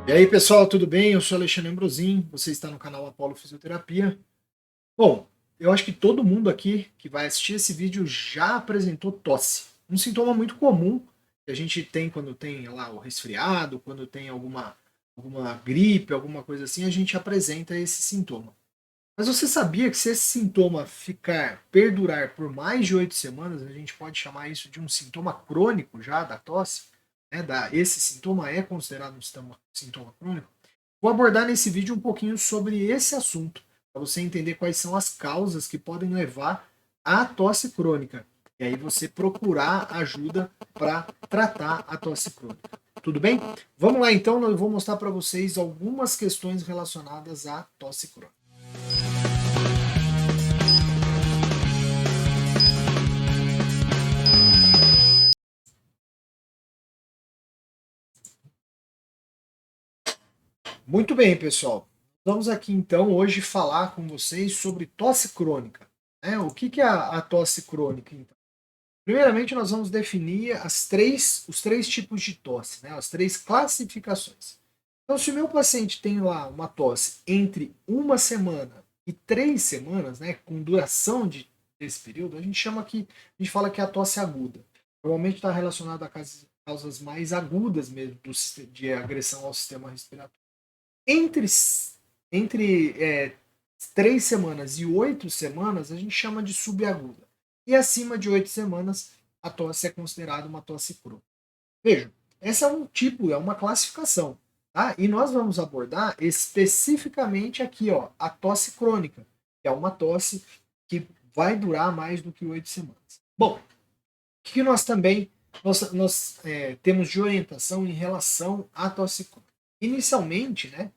E aí, pessoal, tudo bem? Eu sou Alexandre Ambrosim, você está no canal Apolo Fisioterapia. Bom, eu acho que todo mundo aqui que vai assistir esse vídeo já apresentou tosse. Um sintoma muito comum que a gente tem quando tem lá o resfriado, quando tem alguma gripe, alguma coisa assim, a gente apresenta esse sintoma. Mas você sabia que se esse sintoma perdurar por mais de 8 semanas, a gente pode chamar isso de um sintoma crônico já da tosse? Né? Esse sintoma é considerado um sintoma crônico? Vou abordar nesse vídeo um pouquinho sobre esse assunto, para você entender quais são as causas que podem levar à tosse crônica. E aí você procurar ajuda para tratar a tosse crônica. Tudo bem? Vamos lá então, eu vou mostrar para vocês algumas questões relacionadas à tosse crônica. Muito bem, pessoal. Vamos aqui então hoje falar com vocês sobre tosse crônica. Né? O que é a tosse crônica? Então? Primeiramente, nós vamos definir os três tipos de tosse, né? As três classificações. Então, se o meu paciente tem lá uma tosse entre 1 semana e 3 semanas, né, com duração desse período, a gente fala que é a tosse aguda. Normalmente está relacionada a causas mais agudas mesmo de agressão ao sistema respiratório. Entre, entre 3 semanas e 8 semanas, a gente chama de subaguda. E acima de 8 semanas, a tosse é considerada uma tosse crônica. Vejam, essa é um tipo, é uma classificação. Tá? E nós vamos abordar especificamente aqui, ó, a tosse crônica, que é uma tosse que vai durar mais do que 8 semanas. Bom, o que nós também temos de orientação em relação à tosse crônica? Inicialmente, né,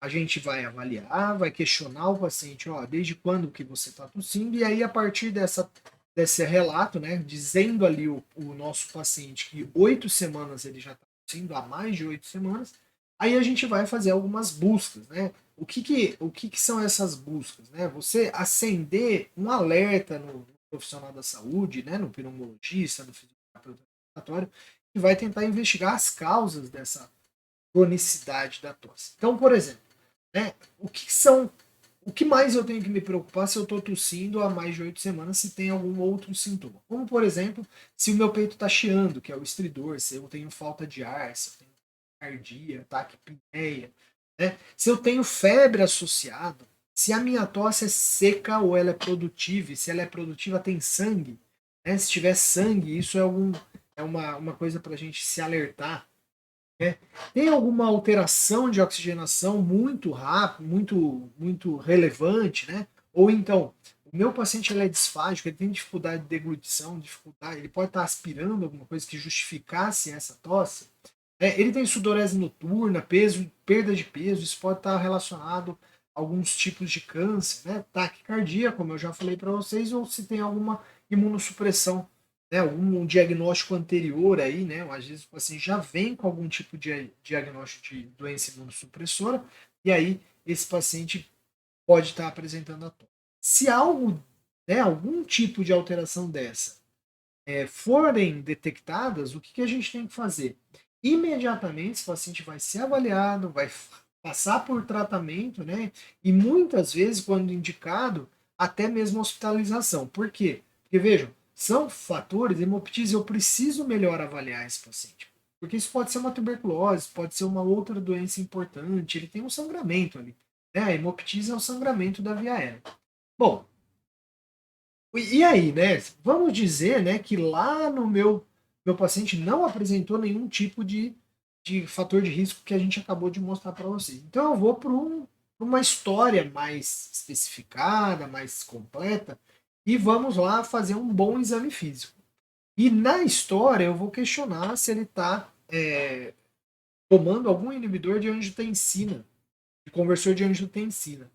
a gente vai avaliar, vai questionar o paciente, ó, desde quando que você está tossindo, e aí a partir desse relato, né, dizendo ali o nosso paciente que 8 semanas ele já está tossindo, há mais de 8 semanas, aí a gente vai fazer algumas buscas, né? O que são essas buscas, né? Você acender um alerta no profissional da saúde, né, no pneumologista, no fisioterapeuta respiratório, que vai tentar investigar as causas dessa cronicidade da tosse. Então, por exemplo, né? O que mais eu tenho que me preocupar se eu estou tossindo há mais de 8 semanas, se tem algum outro sintoma? Como, por exemplo, se o meu peito está chiando, que é o estridor, se eu tenho falta de ar, se eu tenho cardia, taquipneia, né? Se eu tenho febre associado, se a minha tosse é seca ou ela é produtiva, e se ela é produtiva tem sangue, né? Se tiver sangue, isso é uma coisa para a gente se alertar, né? Tem alguma alteração de oxigenação muito rápida, muito relevante, né? Ou então, o meu paciente ele é disfágico, ele tem dificuldade de deglutição, dificuldade, ele pode estar aspirando alguma coisa que justificasse essa tosse. Ele tem sudorese noturna, perda de peso, isso pode estar relacionado a alguns tipos de câncer, né? Taquicardia, como eu já falei para vocês, ou se tem alguma imunossupressão, né? Algum diagnóstico anterior aí, né? Às vezes o paciente já vem com algum tipo de diagnóstico de doença imunossupressora, e aí esse paciente pode estar apresentando a tosse. Se algo, né, algum tipo de alteração dessa forem detectadas, o que a gente tem que fazer? Imediatamente, esse paciente vai ser avaliado, vai passar por tratamento, né? E muitas vezes, quando indicado, até mesmo hospitalização. Por quê? Porque vejam, são fatores, hemoptise, eu preciso melhor avaliar esse paciente. Porque isso pode ser uma tuberculose, pode ser uma outra doença importante, ele tem um sangramento ali. Né? A hemoptise é o sangramento da via aérea. Bom, e aí, né? Vamos dizer, né, que lá no meu paciente não apresentou nenhum tipo de fator de risco que a gente acabou de mostrar para vocês. Então eu vou para uma história mais especificada, mais completa, e vamos lá fazer um bom exame físico. E na história eu vou questionar se ele está tomando algum inibidor de angiotensina, de conversor de angiotensina.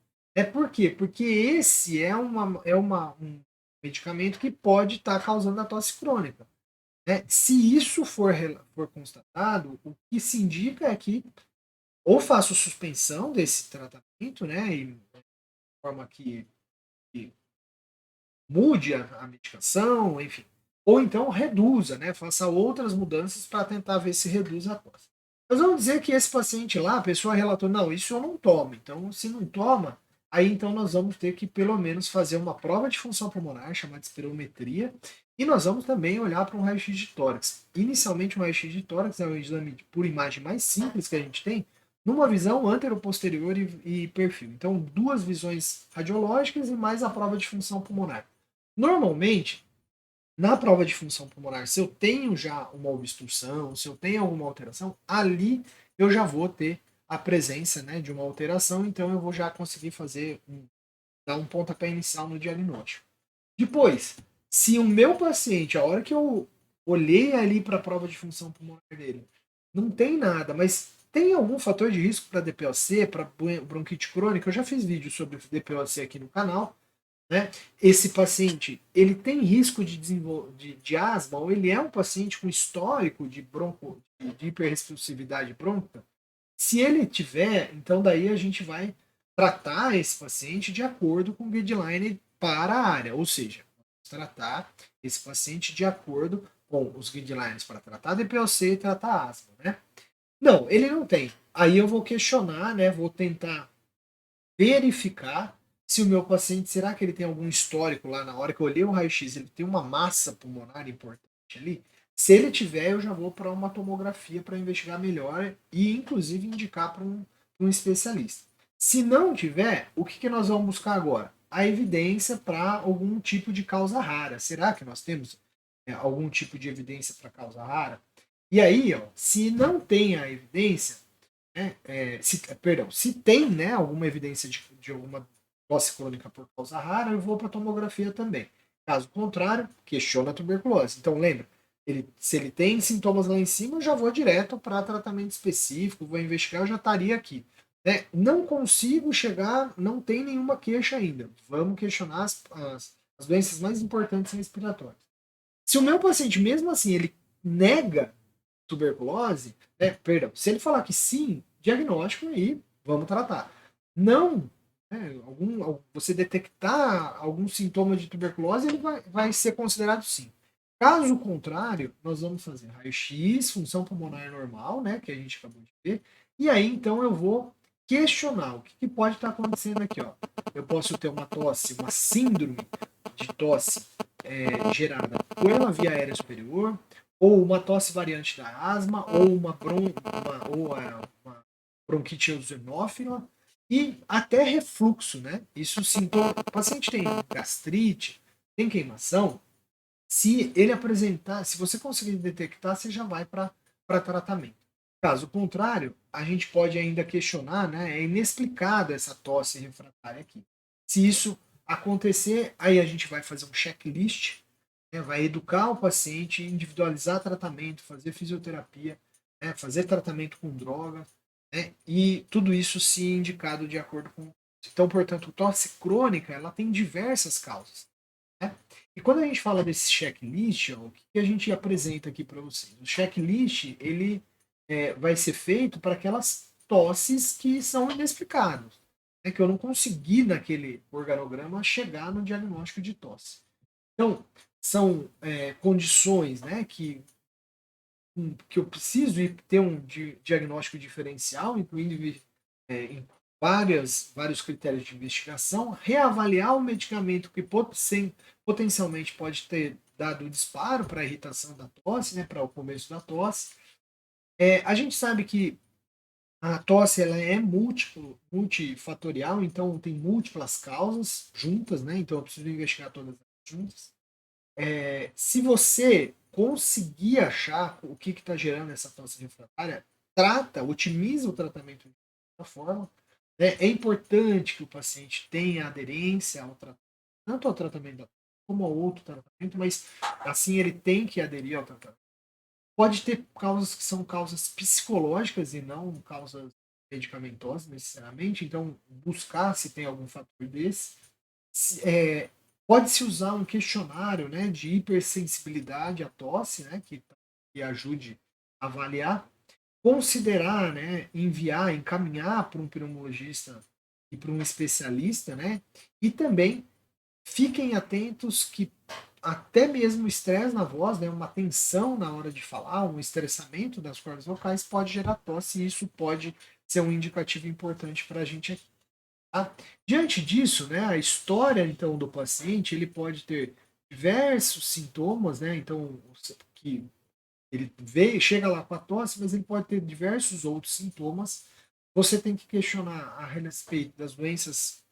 Por quê? Porque esse um medicamento que pode estar causando a tosse crônica. Né? Se isso for constatado, o que se indica é que ou faço suspensão desse tratamento, né, e de forma que mude a medicação, enfim, ou então reduza, né, faça outras mudanças para tentar ver se reduz a tosse. Nós vamos dizer que esse paciente lá, a pessoa relatou, não, isso eu não tomo. Então, se não toma, aí então nós vamos ter que pelo menos fazer uma prova de função pulmonar, chamada de espirometria, e nós vamos também olhar para um raio-x de tórax. Inicialmente, um raio-x de tórax é um exame por imagem mais simples que a gente tem, numa visão antero-posterior e perfil. Então, duas visões radiológicas e mais a prova de função pulmonar. Normalmente, na prova de função pulmonar, se eu tenho já uma obstrução, se eu tenho alguma alteração, ali eu já vou ter a presença, né, de uma alteração, então eu vou já conseguir dar um pontapé inicial no diagnóstico. Depois, se o meu paciente, a hora que eu olhei ali para a prova de função pulmonar dele, não tem nada, mas tem algum fator de risco para DPOC, para bronquite crônica, eu já fiz vídeo sobre DPOC aqui no canal, né? Esse paciente, ele tem risco de asma, ou ele é um paciente com histórico de hiperresponsividade brônquica? Se ele tiver, então daí a gente vai tratar esse paciente de acordo com o guideline para a área, ou seja, tratar esse paciente de acordo com os guidelines para tratar DPOC e tratar asma, né? Não, ele não tem. Aí eu vou questionar, né? Vou tentar verificar se o meu paciente, será que ele tem algum histórico lá na hora que eu olhei o raio-x, ele tem uma massa pulmonar importante ali? Se ele tiver, eu já vou para uma tomografia para investigar melhor e, inclusive, indicar para um especialista. Se não tiver, o que nós vamos buscar agora? A evidência para algum tipo de causa rara. Será que nós temos algum tipo de evidência para causa rara? E aí, ó, se não tem a evidência, né, se tem, né, alguma evidência de alguma tosse crônica por causa rara, eu vou para a tomografia também. Caso contrário, questiona a tuberculose. Então, lembra, se ele tem sintomas lá em cima, eu já vou direto para tratamento específico, vou investigar, eu já estaria aqui. Né? Não consigo chegar, não tem nenhuma queixa ainda. Vamos questionar as doenças mais importantes respiratórias. Se o meu paciente, mesmo assim, ele nega tuberculose, perdão, se ele falar que sim, diagnóstico aí, vamos tratar. Não, você detectar algum sintoma de tuberculose, ele vai ser considerado sim. Caso contrário, nós vamos fazer raio-x, função pulmonar normal, né, que a gente acabou de ver, e aí então eu vou questionar o que pode estar acontecendo aqui, ó. Eu posso ter uma tosse, uma síndrome de tosse gerada pela via aérea superior, ou uma tosse variante da asma, ou uma bronquite eosinófila, e até refluxo, né? Isso sintoma. O paciente tem gastrite, tem queimação. Se ele apresentar, se você conseguir detectar, você já vai para tratamento. Caso contrário, a gente pode ainda questionar, né? É inexplicada essa tosse refratária aqui. Se isso acontecer, aí a gente vai fazer um checklist, né, vai educar o paciente, individualizar tratamento, fazer fisioterapia, né, fazer tratamento com droga, né, e tudo isso se indicado de acordo com. Então, portanto, tosse crônica ela tem diversas causas. Né? E quando a gente fala desse checklist, ó, o que a gente apresenta aqui para vocês? O checklist ele vai ser feito para aquelas tosses que são inexplicadas, né, que eu não consegui naquele organograma chegar no diagnóstico de tosse. Então, são condições, né, que eu preciso ter um diagnóstico diferencial, incluindo em vários critérios de investigação, reavaliar o medicamento que potencialmente pode ter dado disparo para a irritação da tosse, né, para o começo da tosse. A gente sabe que a tosse ela é multifatorial, então tem múltiplas causas juntas, né? Então eu preciso investigar todas juntas. Se você conseguir achar o que está gerando essa tosse refratária, otimiza o tratamento de outra forma. Né? É importante que o paciente tenha aderência tanto ao tratamento da tosse como ao outro tratamento, mas assim ele tem que aderir ao tratamento. Pode ter causas que são causas psicológicas e não causas medicamentosas necessariamente, então buscar se tem algum fator desse. Pode-se usar um questionário, né, de hipersensibilidade à tosse, né, que ajude a avaliar, considerar, né, encaminhar para um pneumologista e para um especialista, né, e também fiquem atentos que até mesmo o estresse na voz, né, uma tensão na hora de falar, um estressamento das cordas vocais pode gerar tosse, e isso pode ser um indicativo importante para a gente aqui. Tá? Diante disso, né, a história então do paciente, ele pode ter diversos sintomas, né, então que ele veio, chega lá com a tosse, mas ele pode ter diversos outros sintomas. Você tem que questionar a respeito das doenças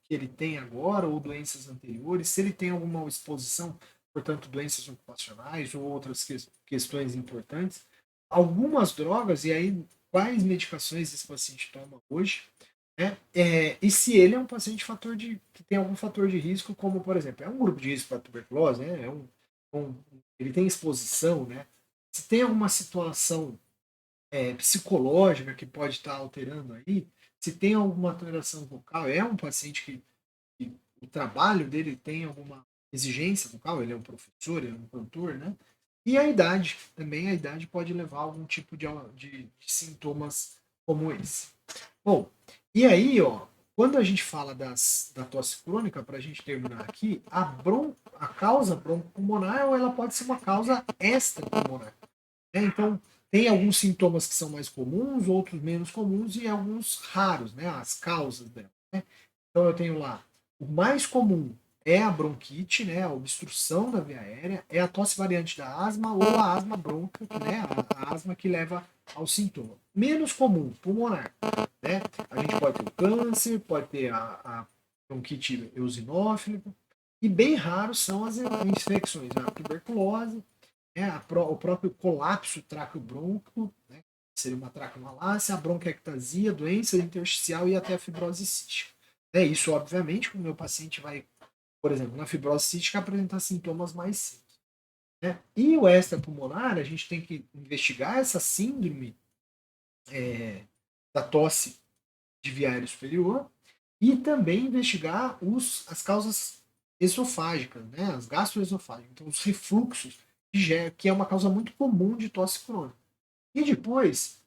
que ele tem agora ou doenças anteriores, se ele tem alguma exposição, portanto, doenças ocupacionais ou outras questões importantes. Algumas drogas, e aí quais medicações esse paciente toma hoje, né? E se ele é um paciente que tem algum fator de risco, como por exemplo, é um grupo de risco para tuberculose, né? Ele tem exposição, né? Se tem alguma situação psicológica que pode estar alterando aí, se tem alguma alteração vocal, é um paciente que o trabalho dele tem alguma exigência vocal, ele é um professor, ele é um cantor, né? E a idade, também a idade pode levar a algum tipo de sintomas como esse. Bom, e aí, ó, quando a gente fala da tosse crônica, para a gente terminar aqui, a causa broncopulmonar ela pode ser uma causa extrapulmonar. Né? Então, tem alguns sintomas que são mais comuns, outros menos comuns e alguns raros, né? As causas dela. Né? Então, eu tenho lá, o mais comum é a bronquite, né? A obstrução da via aérea, é a tosse variante da asma ou a asma bronca, né? A asma que leva ao sintoma. Menos comum, pulmonar. Né? A gente pode ter o câncer, pode ter a bronquite eosinófila, e bem raros são as infecções, a tuberculose, né? O próprio colapso traqueobronco, né? Seria uma traqueomalácia, a bronquiectasia, doença intersticial e até a fibrose cística. Isso, obviamente, quando o meu paciente vai, por exemplo, na fibrose cística, apresentar sintomas mais simples. Né? E o extrapulmonar, a gente tem que investigar essa síndrome da tosse de via aérea superior e também investigar as causas esofágicas, né, as gastroesofágicas, então os refluxos, que é uma causa muito comum de tosse crônica. E depois,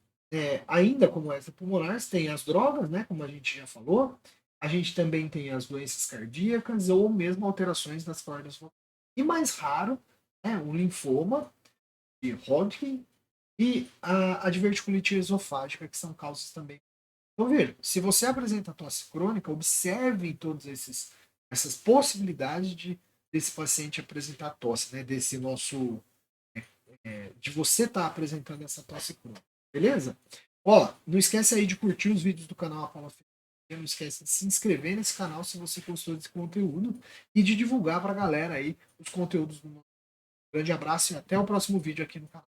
ainda como extrapulmonares, tem as drogas, né, como a gente já falou, a gente também tem as doenças cardíacas ou mesmo alterações das cordas vocais. E mais raro, né, o linfoma de Hodgkin e a diverticulite esofágica, que são causas também. Então, veja, se você apresenta tosse crônica, observe todas essas possibilidades desse paciente apresentar tosse, né? Desse nosso. De você estar apresentando essa tosse crônica. Beleza? Ó, não esquece aí de curtir os vídeos do canal Apollo Ferreira. Não esquece de se inscrever nesse canal se você gostou desse conteúdo e de divulgar para a galera aí os conteúdos do nosso. Grande abraço e até o próximo vídeo aqui no canal.